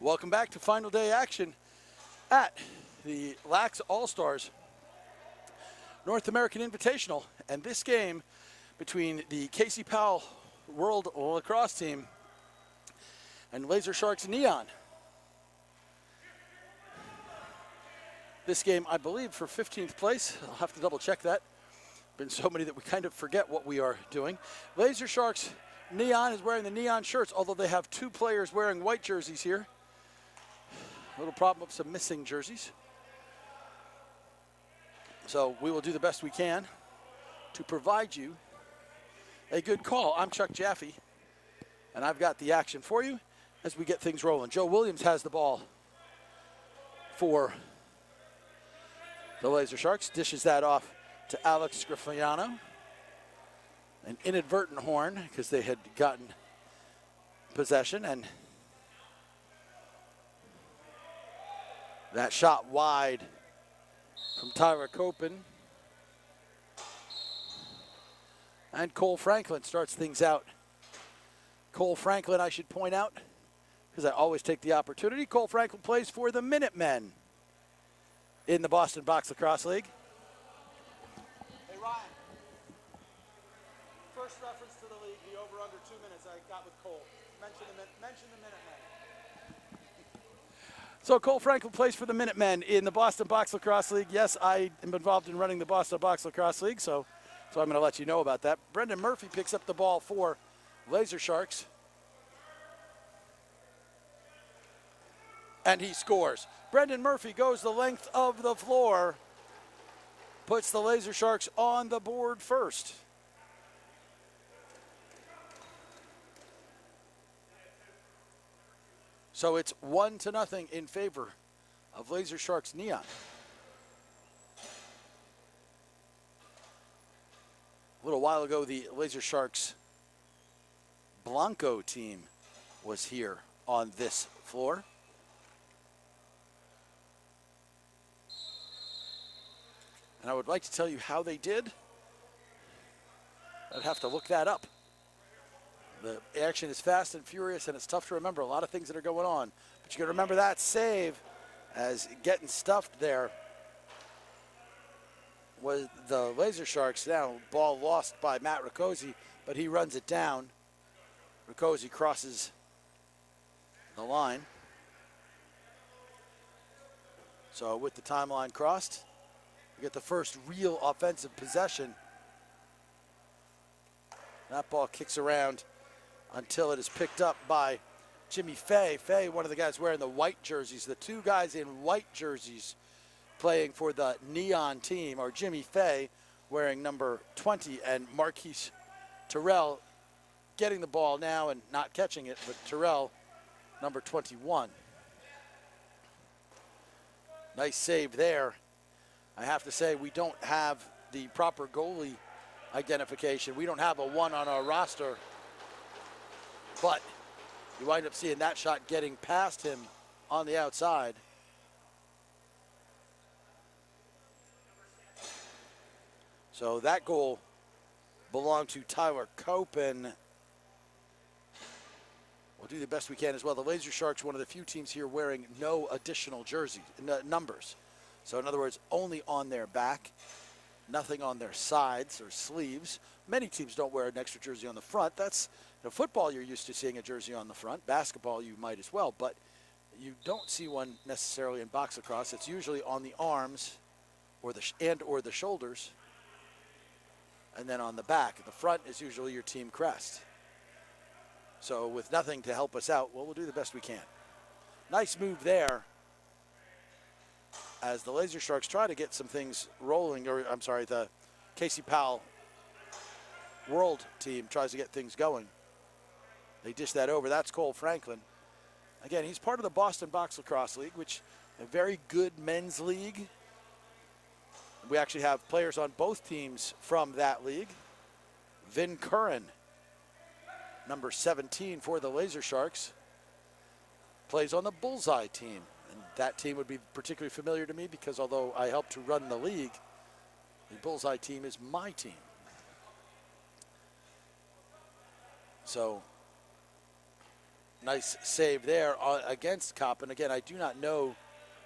Welcome back to final day action at the LaxAllStars North American Invitational. And this game between the Casey Powell World Lacrosse team and LaserSharks Neon. This game, I believe, for 15th place. I'll have to double check that. Been so many that we kind of forget what we are doing. LaserSharks Neon is wearing the neon shirts, although they have two players wearing white jerseys here. A little problem of some missing jerseys. So we will do the best we can to provide you a good call. I'm Chuck Jaffe, and I've got the action for you as we get things rolling. Joe Williams has the ball for the LaserSharks, dishes that off to Alex Scrifiano. An inadvertent horn because they had gotten possession, and that shot wide from Tyler Copen. And Cole Franklin starts things out. Cole Franklin, I should point out, because I always take the opportunity. Cole Franklin plays for the Minutemen in the Boston Box Lacrosse League. Hey, Ryan. First reference to the league, the over under 2 minutes I got with Cole. Mention the Minutemen. So Cole Franklin plays for the Minutemen in the Boston Box Lacrosse League. Yes, I am involved in running the Boston Box Lacrosse League, so I'm going to let you know about that. Brendan Murphy picks up the ball for LaserSharks. And he scores. Brendan Murphy goes the length of the floor, puts the LaserSharks on the board first. So it's 1-0 in favor of LaserSharks Neon. A little while ago, the LaserSharks Blanco team was here on this floor. And I would like to tell you how they did. I'd have to look that up. The action is fast and furious, and it's tough to remember a lot of things that are going on. But you got to remember that save as getting stuffed there was the LaserSharks. Now, ball lost by Matt Riccozzi, but he runs it down. Riccozzi crosses the line. So with the timeline crossed, we get the first real offensive possession. That ball kicks around until it is picked up by Jimmy Fay. Fay, one of the guys wearing the white jerseys. The two guys in white jerseys playing for the Neon team are Jimmy Fay wearing number 20 and Marquise Terrell getting the ball now and not catching it, but Terrell, number 21. Nice save there. I have to say we don't have the proper goalie identification. We don't have a one on our roster. But you wind up seeing that shot getting past him on the outside. So that goal belonged to Tyler Copen. We'll do the best we can as well. The LaserSharks, one of the few teams here wearing no additional jersey numbers. So in other words, only on their back, nothing on their sides or sleeves. Many teams don't wear an extra jersey on the front. That's football, you're used to seeing a jersey on the front. Basketball, you might as well, but you don't see one necessarily in box lacrosse. It's usually on the arms or the shoulders, and then on the back. The front is usually your team crest. So with nothing to help us out, well, we'll do the best we can. Nice move there as the LaserSharks try to get some things rolling, or I'm sorry, the Casey Powell World team tries to get things going. They dish that over. That's Cole Franklin. Again, he's part of the Boston Box Lacrosse League, which is a very good men's league. We actually have players on both teams from that league. Vin Curran, number 17 for the LaserSharks, plays on the Bullseye team. And that team would be particularly familiar to me because although I helped to run the league, the Bullseye team is my team. So Nice save there against Coppin. Again, I do not know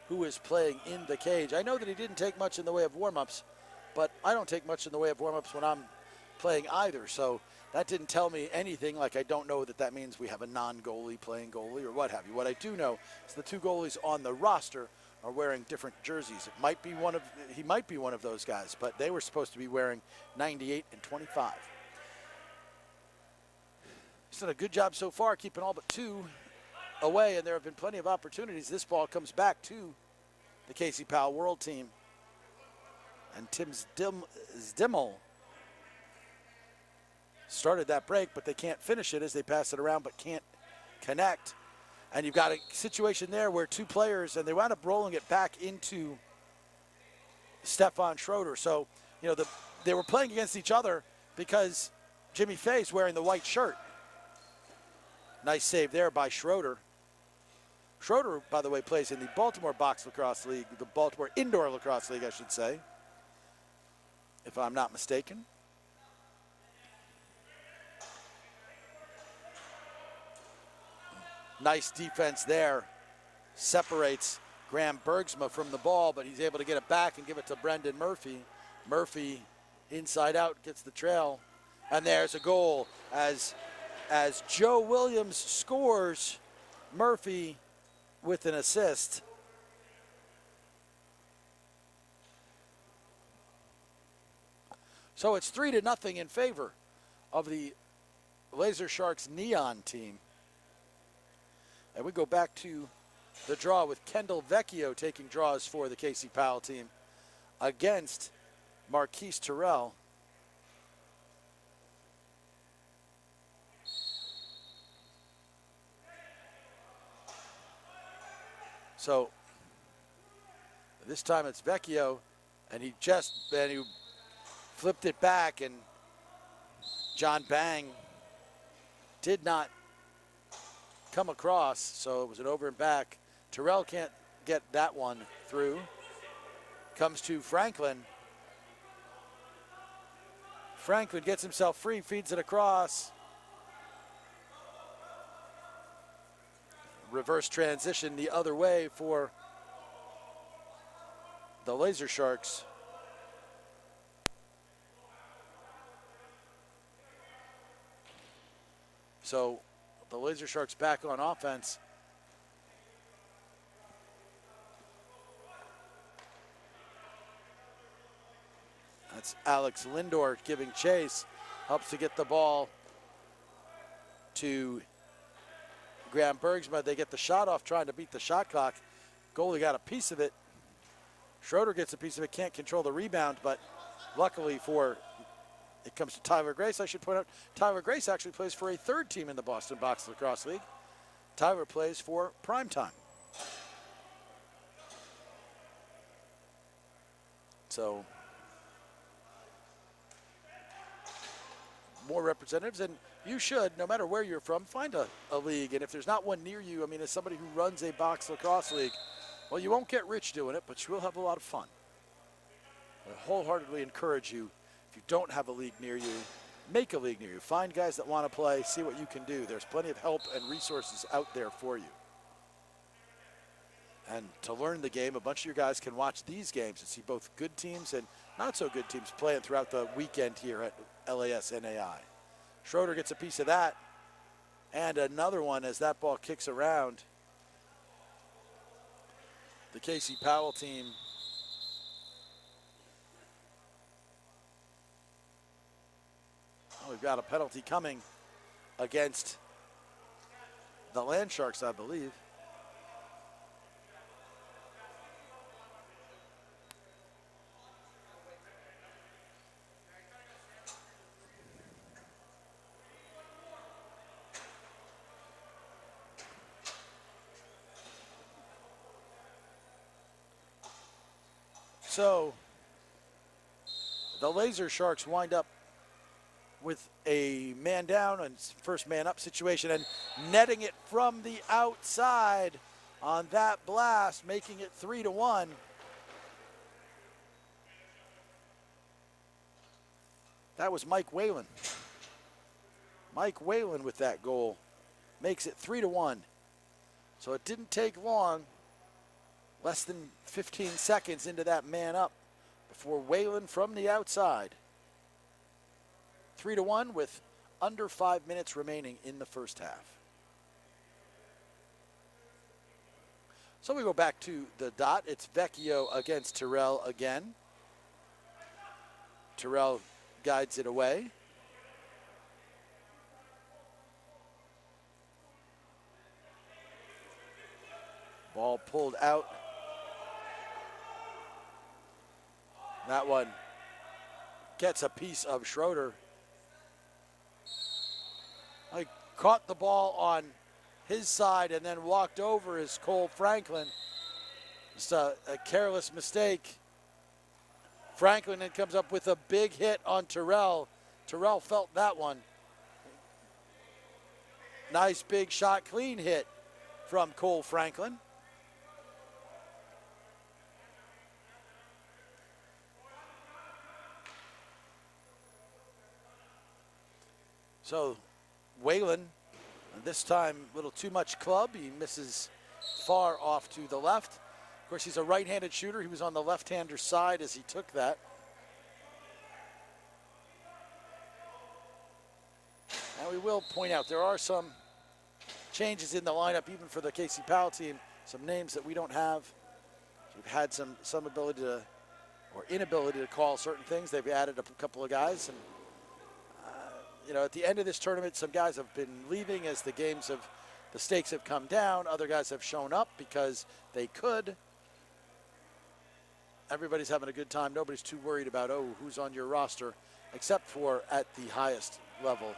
who is playing in the cage. I know that he didn't take much in the way of warm-ups, but I don't take much in the way of warm-ups when I'm playing either. So that didn't tell me anything. Like, I don't know that that means we have a non-goalie playing goalie or what have you. What I do know is the two goalies on the roster are wearing different jerseys. He might be one of those guys, but they were supposed to be wearing 98 and 25. He's done a good job so far keeping all but two away, and there have been plenty of opportunities. This ball comes back to the Casey Powell World team. And Tim Zdimmel started that break, but they can't finish it as they pass it around but can't connect. And you've got a situation there where two players, and they wound up rolling it back into Stefan Schroeder. So, you know, they were playing against each other because Jimmy Fay's wearing the white shirt. Nice save there by Schroeder. Schroeder, by the way, plays in the Baltimore Box Lacrosse League, the Baltimore Indoor Lacrosse League, I should say, if I'm not mistaken. Nice defense there. Separates Graham Bergsma from the ball, but he's able to get it back and give it to Brendan Murphy. Murphy, inside out, gets the trail. And there's a goal as Joe Williams scores. Murphy with an assist. So it's 3-0 in favor of the LaserSharks Neon team. And we go back to the draw with Kendall Vecchio taking draws for the Casey Powell team against Marquise Terrell. So this time it's Vecchio, and he flipped it back, and John Bang did not come across, so it was an over and back. Terrell can't get that one through. Comes to Franklin. Franklin gets himself free, feeds it across. Reverse transition the other way for the LaserSharks. So the LaserSharks back on offense. That's Alex Lindor giving chase. Helps to get the ball to Graham Bergsma. They get the shot off trying to beat the shot clock. Goalie got a piece of it. Schroeder gets a piece of it, can't control the rebound, but luckily for it comes to Tyler Grace. I should point out, Tyler Grace actually plays for a third team in the Boston Box Lacrosse League. Tyler plays for Primetime. So, more representatives, and you should, no matter where you're from, find a league. And if there's not one near you, I mean, as somebody who runs a box lacrosse league, well, you won't get rich doing it, but you will have a lot of fun. I wholeheartedly encourage you, if you don't have a league near you, make a league near you. Find guys that want to play, see what you can do. There's plenty of help and resources out there for you. And to learn the game, a bunch of your guys can watch these games and see both good teams and not so good teams playing throughout the weekend here at LASNAI. Schroeder gets a piece of that, and another one as that ball kicks around. The Casey Powell team we've got a penalty coming against the LandSharks, I believe. So the LaserSharks wind up with a man down and first man up situation and netting it from the outside on that blast, making it 3-1. That was Mike Whalen. Mike Whalen with that goal. makes it 3-1. So it didn't take long, less than 15 seconds into that man up before Whalen from the outside. 3-1 with under 5 minutes remaining in the first half. So we go back to the dot. It's Vecchio against Terrell again. Terrell guides it away. Ball pulled out. That one gets a piece of Schroeder. He caught the ball on his side and then walked over his Cole Franklin. Just a careless mistake. Franklin then comes up with a big hit on Terrell. Terrell felt that one. Nice big shot, clean hit from Cole Franklin. So Whalen, this time a little too much club. He misses far off to the left. Of course, he's a right-handed shooter. He was on the left-hander side as he took that. And we will point out there are some changes in the lineup, even for the Casey Powell team. Some names that we don't have. We've had some ability to, or inability to call certain things. They've added a couple of guys. And you know, at the end of this tournament, some guys have been leaving as the stakes have come down. Other guys have shown up because they could. Everybody's having a good time. Nobody's too worried about, oh, who's on your roster, except for at the highest level.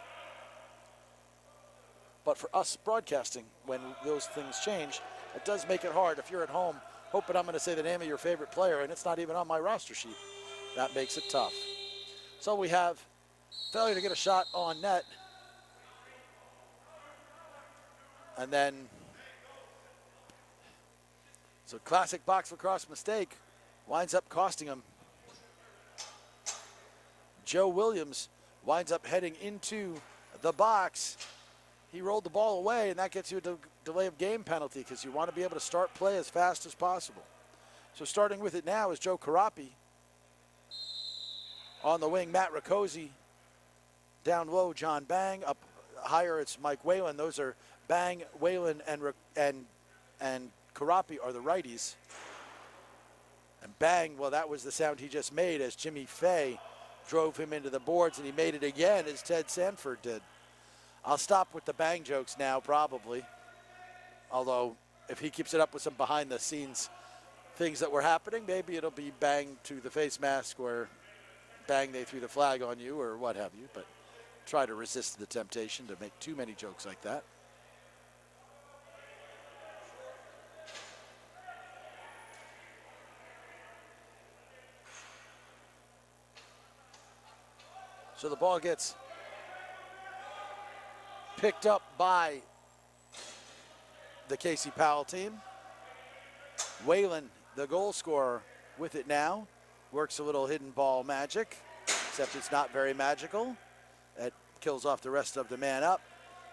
But for us broadcasting, when those things change, it does make it hard. If you're at home hoping I'm going to say the name of your favorite player and it's not even on my roster sheet, that makes it tough. So we have failure to get a shot on net. And then, so classic box lacrosse mistake winds up costing him. Joe Williams winds up heading into the box. He rolled the ball away, and that gets you a delay of game penalty because you want to be able to start play as fast as possible. So starting with it now is Joe Carapi. On the wing, Matt Riccozzi. Down low, John Bang. Up higher, it's Mike Whalen. Those are Bang, Whalen, and Carapi are the righties. And Bang, well, that was the sound he just made as Jimmy Fay drove him into the boards, and he made it again as Ted Sanford did. I'll stop with the Bang jokes now, probably. Although, if he keeps it up with some behind-the-scenes things that were happening, maybe it'll be Bang to the face mask or Bang, they threw the flag on you or what have you. But try to resist the temptation to make too many jokes like that. So the ball gets picked up by the Casey Powell team. Whalen, the goal scorer, with it now. Works a little hidden ball magic, except it's not very magical. That kills off the rest of the man up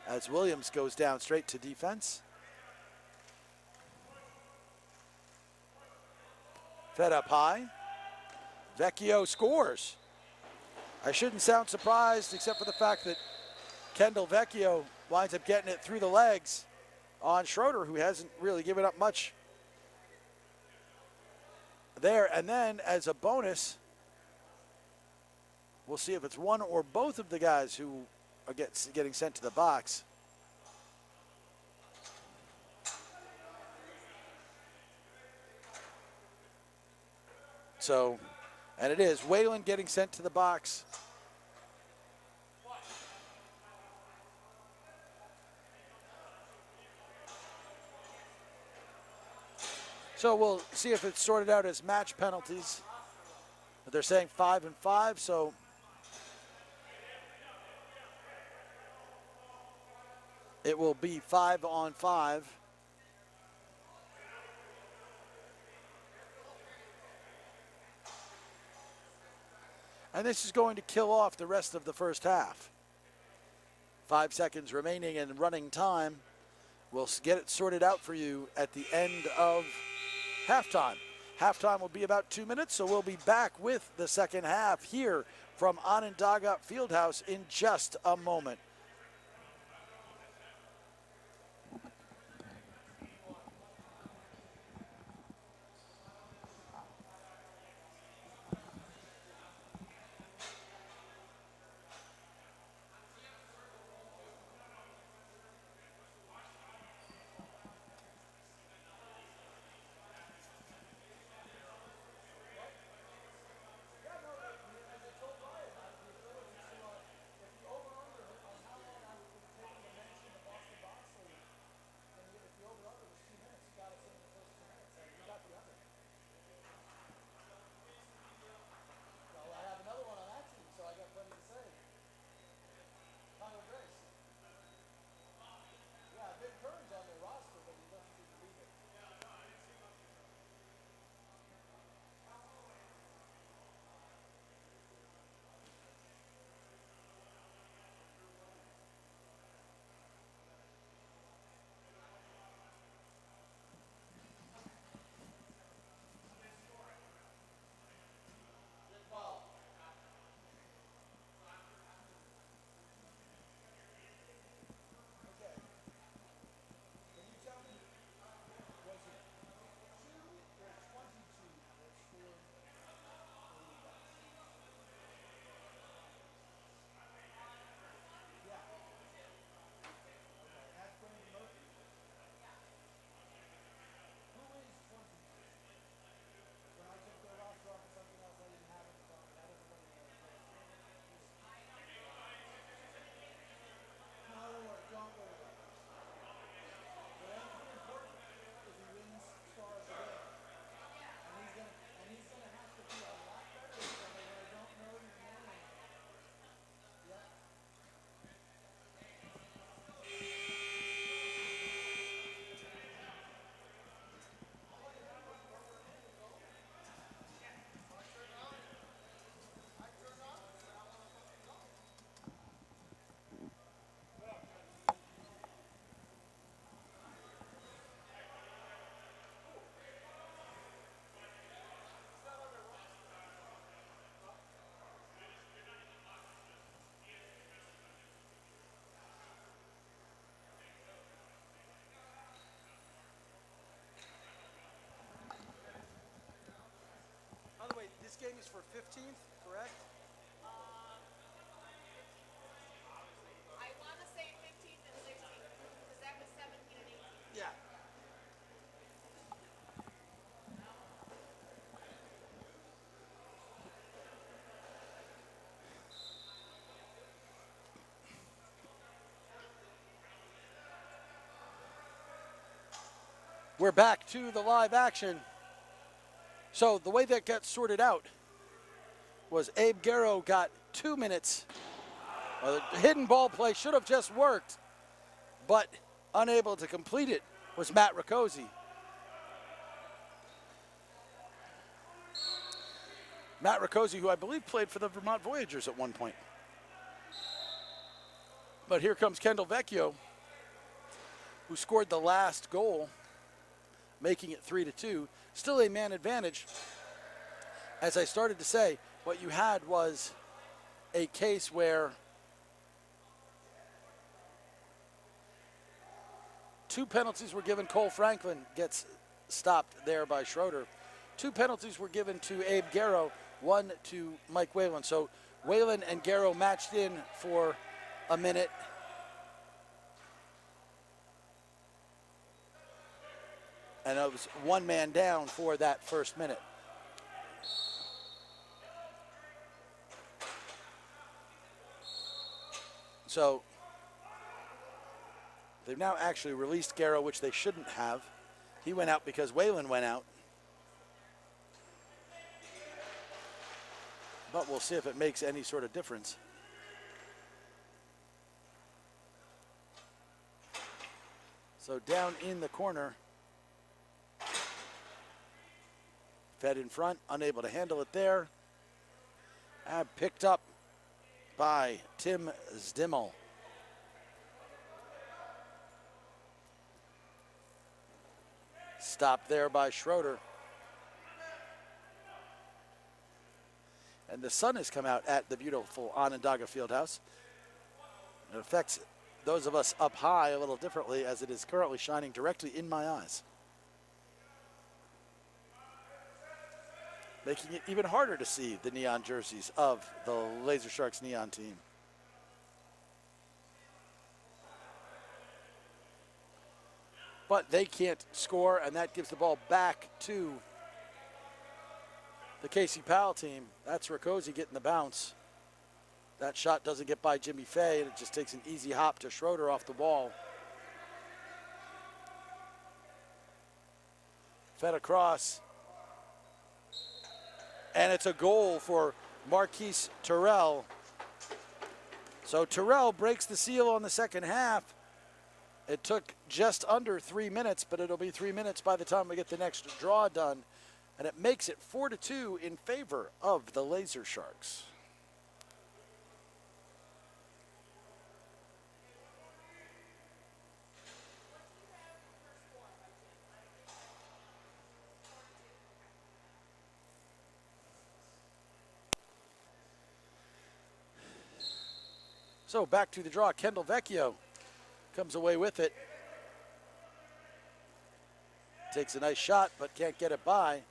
as Williams goes down straight to defense. Fed up high. Vecchio scores. I shouldn't sound surprised, except for the fact that Kendall Vecchio winds up getting it through the legs on Schroeder, who hasn't really given up much there. And then as a bonus, we'll see if it's one or both of the guys who are getting sent to the box. So, and it is Whalen getting sent to the box. So we'll see if it's sorted out as match penalties. They're saying 5 and 5, so it will be 5 on 5. And this is going to kill off the rest of the first half. 5 seconds remaining in running time. We'll get it sorted out for you at the end of halftime. Halftime will be about 2 minutes, so we'll be back with the second half here from Onondaga Fieldhouse in just a moment. By the way, this game is for 15th, correct? I want to say 15th and 16th, because that was 17 and 18. Yeah. We're back to the live action. So the way that got sorted out was Abe Garrow got 2 minutes. The hidden ball play should have just worked, but unable to complete it was Matt Riccozzi. Matt Riccozzi, who I believe played for the Vermont Voyagers at one point. But here comes Kendall Vecchio, who scored the last goal, making it 3-2. Still a man advantage. As I started to say, what you had was a case where 2 penalties were given. Cole Franklin gets stopped there by Schroeder. 2 penalties were given to Abe Garrow, 1 to Mike Whalen. So Whalen and Garrow matched in for a minute. And it was 1 man down for that first minute. So they've now actually released Garrow, which they shouldn't have. He went out because Whalen went out. But we'll see if it makes any sort of difference. So down in the corner, fed in front, unable to handle it there. Picked up by Tim Zdimmel. Stop there by Schroeder. And the sun has come out at the beautiful Onondaga Fieldhouse. It affects those of us up high a little differently, as it is currently shining directly in my eyes, making it even harder to see the neon jerseys of the LaserSharks neon team. But they can't score, and that gives the ball back to the Casey Powell team. That's Rakosi getting the bounce. That shot doesn't get by Jimmy Fay, and it just takes an easy hop to Schroeder off the ball. Fed across. And it's a goal for Marquise Terrell. So Terrell breaks the seal on the second half. It took just under 3 minutes, but it'll be 3 minutes by the time we get the next draw done. And it makes it 4-2 in favor of the LaserSharks. So back to the draw. Kendall Vecchio comes away with it. Takes a nice shot, but can't get it by.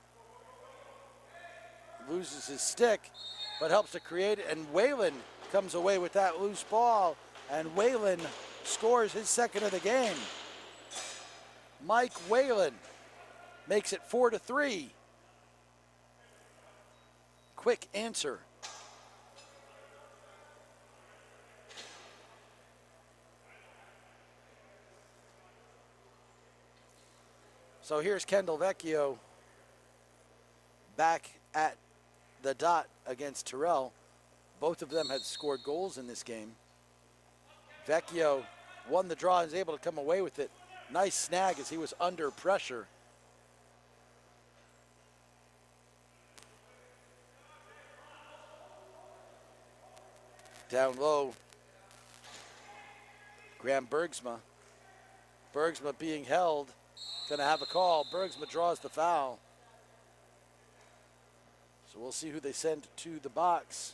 Loses his stick, but helps to create it. And Whalen comes away with that loose ball. And Whalen scores his second of the game. Mike Whalen makes it 4-3. Quick answer. So here's Kendall Vecchio back at the dot against Terrell. Both of them had scored goals in this game. Vecchio won the draw and was able to come away with it. Nice snag as he was under pressure. Down low, Graham Bergsma. Bergsma being held. Going to have a call. Bergsma draws the foul. So we'll see who they send to the box.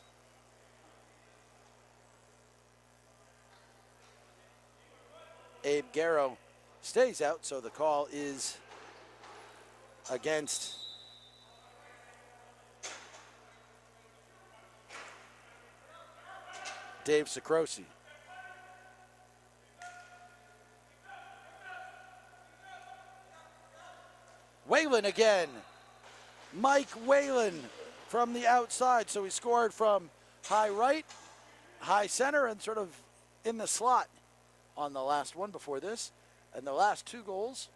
Abe Garrow stays out, so the call is against Dave Sacrosi. Whalen again. Mike Whalen from the outside. So he scored from high right, high center, and sort of in the slot on the last one before this. And the last two goals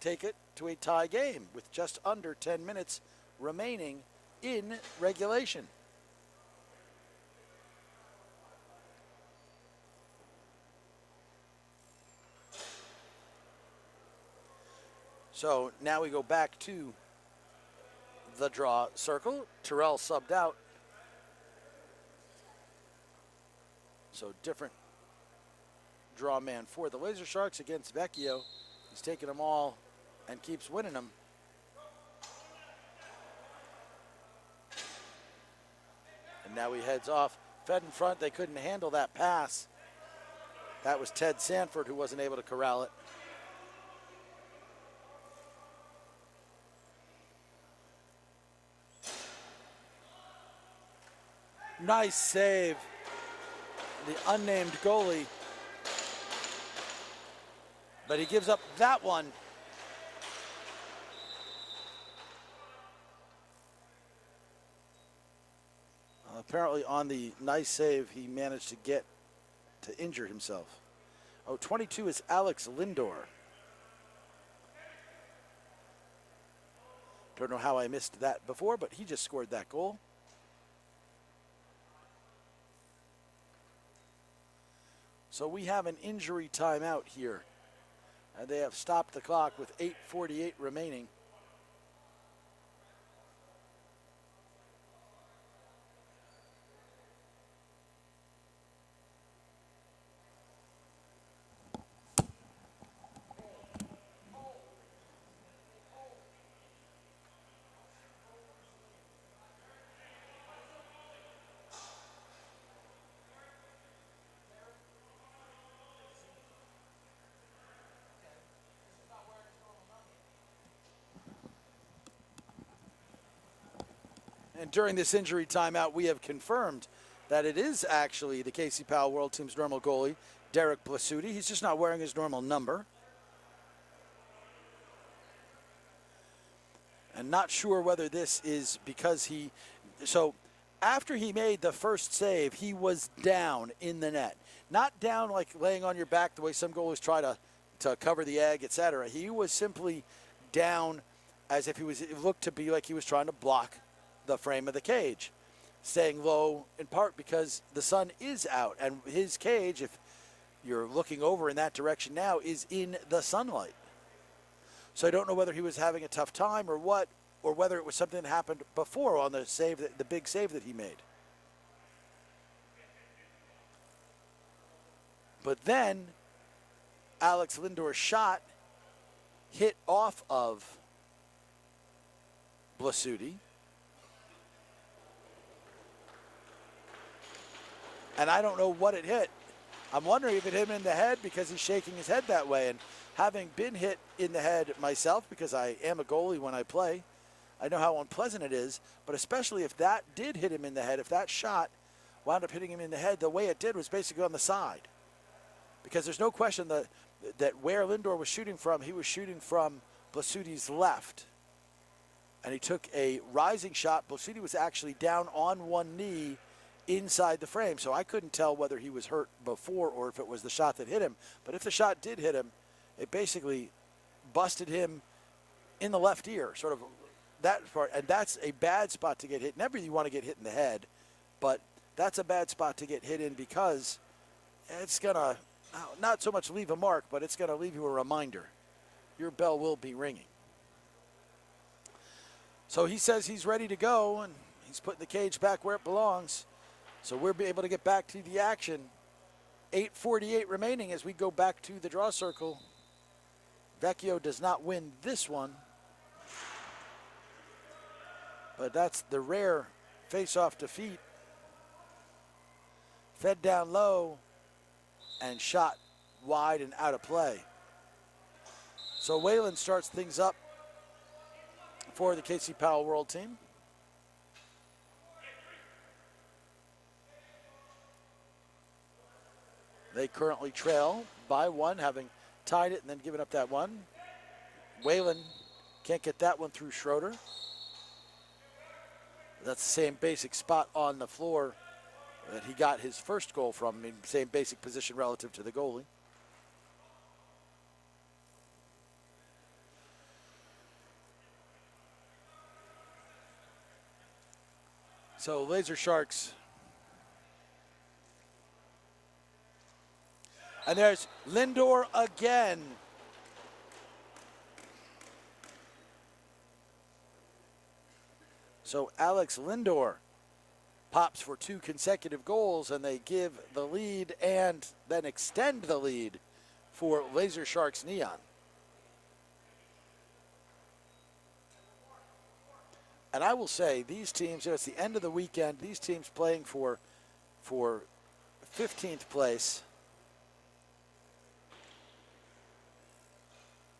take it to a tie game with just under 10 minutes remaining in regulation. So now we go back to the draw circle. Terrell subbed out. So different draw man for the LaserSharks against Vecchio. He's taking them all and keeps winning them. And now he heads off. Fed in front, they couldn't handle that pass. That was Ted Sanford who wasn't able to corral it. Nice save. The unnamed goalie. But he gives up that one. Apparently on the nice save, he managed to get to injure himself. Oh, 22 is Alex Lindor. Don't know how I missed that before, but he just scored that goal. So we have an injury timeout here. And they have stopped the clock with 8:48 remaining. And during this injury timeout, we have confirmed that it is actually the Casey Powell World Team's normal goalie, Derek Blasutti. He's just not wearing his normal number. And not sure whether this is because so after he made the first save, he was down in the net. Not down like laying on your back the way some goalies try to cover the egg, etc. He was simply down as if it looked to be like he was trying to block the frame of the cage, staying low in part because the sun is out and his cage, if you're looking over in that direction now, is in the sunlight. So I don't know whether he was having a tough time or what, or whether it was something that happened before on the save, the big save that he made. But then Alex Lindor's shot hit off of Blasutti. And I don't know what it hit. I'm wondering if it hit him in the head because he's shaking his head that way. And having been hit in the head myself, because I am a goalie when I play, I know how unpleasant it is. But especially if that did hit him in the head, if that shot wound up hitting him in the head, the way it did was basically on the side. Because there's no question that where Lindor was shooting from, he was shooting from Blasutti's left. And he took a rising shot. Blasutti was actually down on one knee inside the frame. So I couldn't tell whether he was hurt before or if it was the shot that hit him. But if the shot did hit him, it basically busted him in the left ear, sort of that part. And that's a bad spot to get hit. Never you want to get hit in the head, but that's a bad spot to get hit in because it's going to not so much leave a mark, but it's going to leave you a reminder. Your bell will be ringing. So he says he's ready to go, and he's putting the cage back where it belongs. So we'll be able to get back to the action. 8:48 remaining as we go back to the draw circle. Vecchio does not win this one. But that's the rare face-off defeat. Fed down low and shot wide and out of play. So Whalen starts things up for the Casey Powell World Team. They currently trail by one, having tied it and then given up that one. Whalen can't get that one through Schroeder. That's the same basic spot on the floor that he got his first goal from, I mean, same basic position relative to the goalie. So LaserSharks. And there's Lindor again. So Alex Lindor pops for 2 consecutive goals, and they give the lead and then extend the lead for LaserSharks Neon. And I will say, these teams, it's the end of the weekend, these teams playing for 15th place.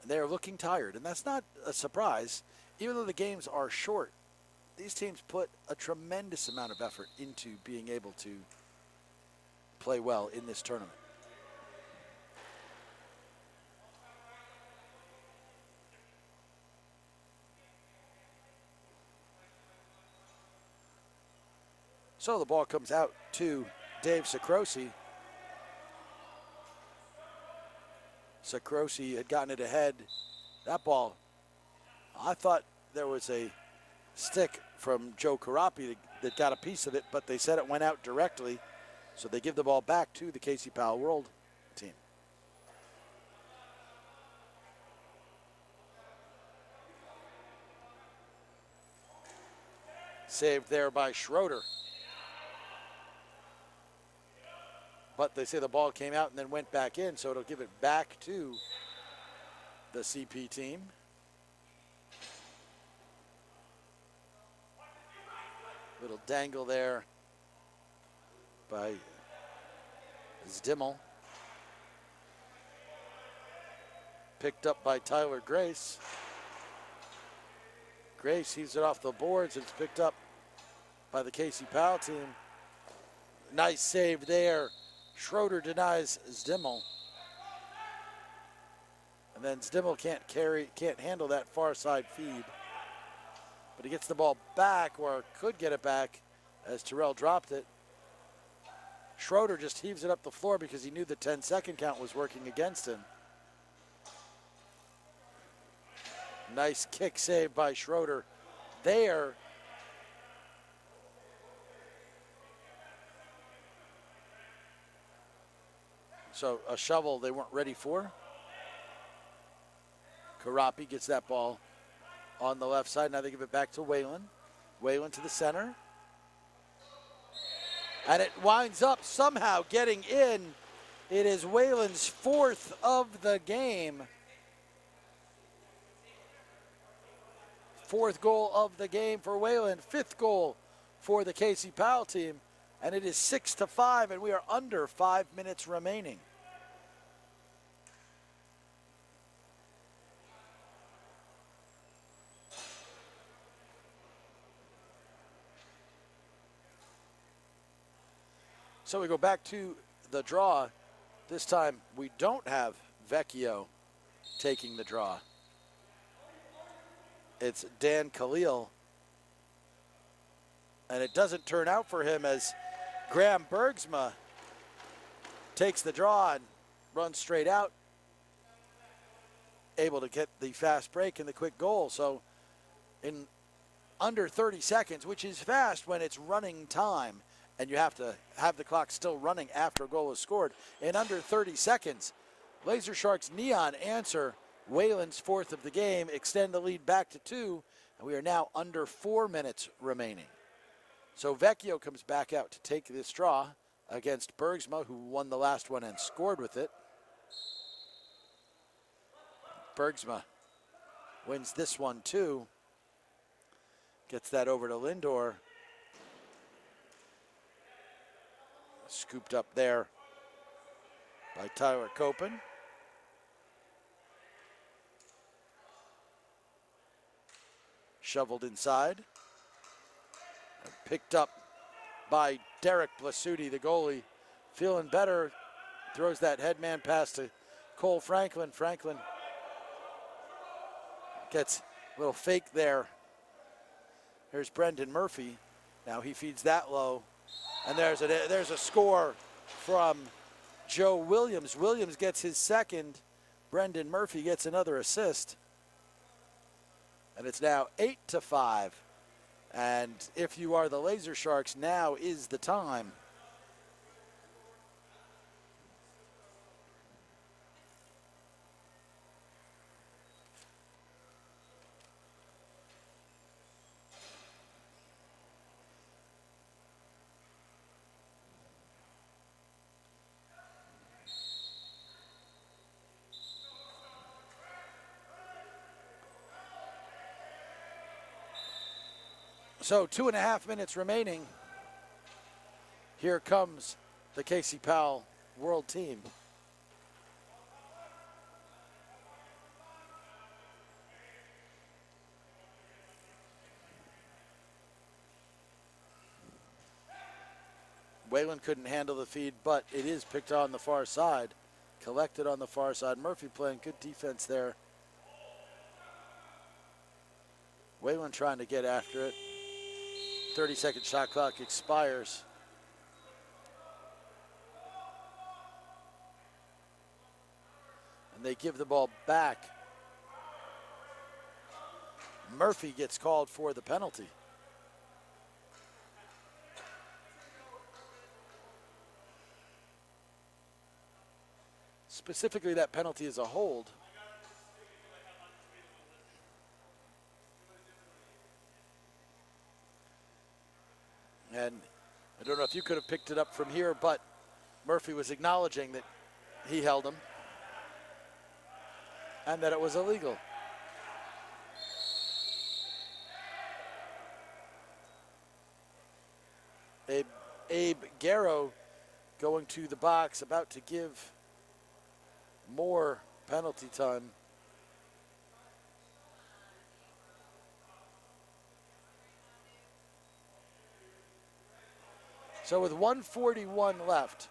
They're looking tired, and that's not a surprise. Even though the games are short, these teams put a tremendous amount of effort into being able to play well in this tournament. So the ball comes out to Dave Sacrosi. Sacrosi had gotten it ahead. That ball, I thought there was a stick from Joe Carapi that got a piece of it, but they said it went out directly. So they give the ball back to the Casey Powell World Team. Saved there by Schroeder. But they say the ball came out and then went back in, so it'll give it back to the CP team. Little dangle there by Zdimmel. Picked up by Tyler Grace. Grace heaves it off the boards. It's picked up by the Casey Powell team. Nice save there. Schroeder denies Stimmel. And then Stimmel can't handle that far side feed. But he gets the ball back, or could get it back, as Terrell dropped it. Schroeder just heaves it up the floor because he knew the 10-second count was working against him. Nice kick save by Schroeder there. So a shovel they weren't ready for. Karapi gets that ball on the left side. Now they give it back to Whalen. Whalen to the center. And it winds up somehow getting in. It is Whalen's 4th of the game. 4th goal of the game for Whalen. 5th goal for the Casey Powell team. And it is 6-5, and we are under 5 minutes remaining. So we go back to the draw. This time we don't have Vecchio taking the draw. It's Dan Khalil. And it doesn't turn out for him as Graham Bergsma takes the draw and runs straight out. Able to get the fast break and the quick goal. So in under 30 seconds, which is fast when it's running time, and you have to have the clock still running after a goal is scored. In under 30 seconds, LaserSharks Neon answer Whalen's 4th of the game, extend the lead back to 2, and we are now under 4 minutes remaining. So Vecchio comes back out to take this draw against Bergsma, who won the last one and scored with it. Bergsma wins this one too. Gets that over to Lindor. Scooped up there by Tyler Copen. Shoveled inside. And picked up by Derek Blasutti, the goalie. Feeling better. Throws that headman pass to Cole Franklin. Franklin gets a little fake there. Here's Brendan Murphy. Now he feeds that low. And there's a score from Joe Williams. Williams gets his 2nd. Brendan Murphy gets another assist. And it's now 8-5. And if you are the LaserSharks, now is the time. So 2.5 minutes remaining. Here comes the Casey Powell World Team. Whalen couldn't handle the feed, but it is picked on the far side. Collected on the far side. Murphy playing good defense there. Whalen trying to get after it. 30-second shot clock expires. And they give the ball back. Murphy gets called for the penalty. Specifically, that penalty is a hold. And I don't know if you could have picked it up from here, but Murphy was acknowledging that he held him and that it was illegal. Abe Garrow going to the box, about to give more penalty time. So with 1:41 left,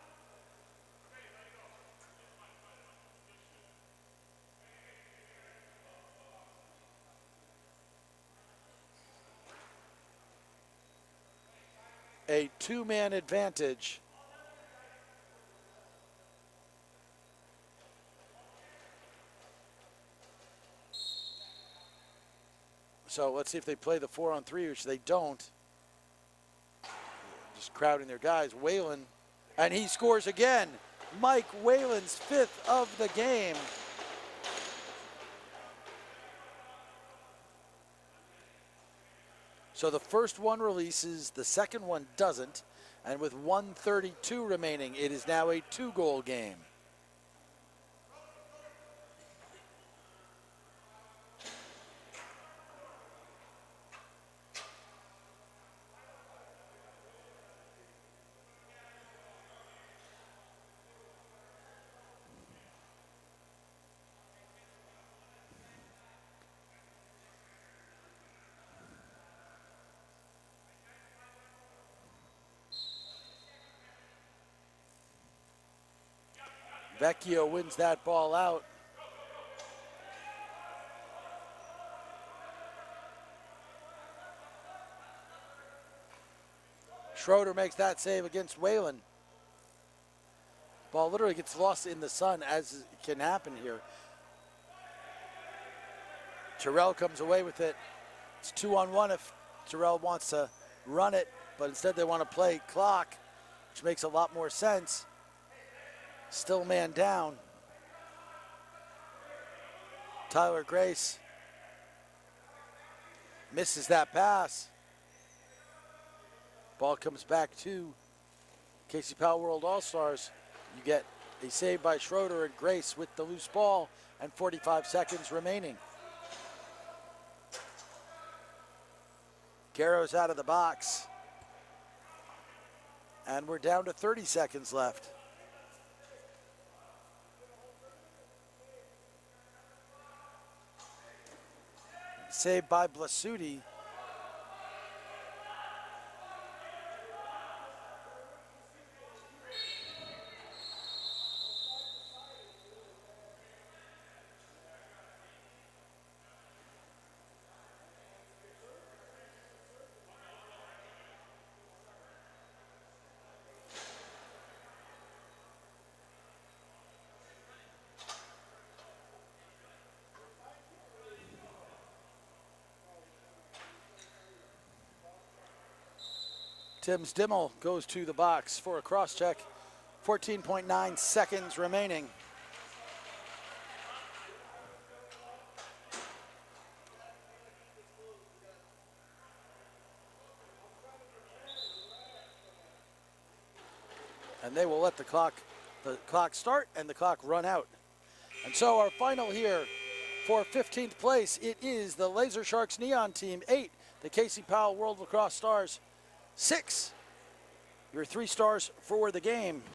a two-man advantage. So let's see if they play the 4-on-3, which they don't. Just crowding their guys. Whalen, and he scores again. Mike Whalen's 5th of the game. So the first one releases, the second one doesn't, and with 1:32 remaining, it is now a 2-goal game. Vecchio wins that ball out. Schroeder makes that save against Whalen. Ball literally gets lost in the sun, as can happen here. Terrell comes away with it. It's 2-on-1 if Terrell wants to run it, but instead they want to play clock, which makes a lot more sense. Still man down. Tyler Grace misses that pass. Ball comes back to Casey Powell World All-Stars. You get a save by Schroeder and Grace with the loose ball and 45 seconds remaining. Garrow's out of the box. And we're down to 30 seconds left. Saved by Blasutti. Tim Stimmel goes to the box for a cross check. 14.9 seconds remaining. And they will let the clock start and the clock run out. And so our final here for 15th place, it is the LaserSharks Neon Team 8, the Casey Powell World Lacrosse Stars 6. Your 3 stars for the game.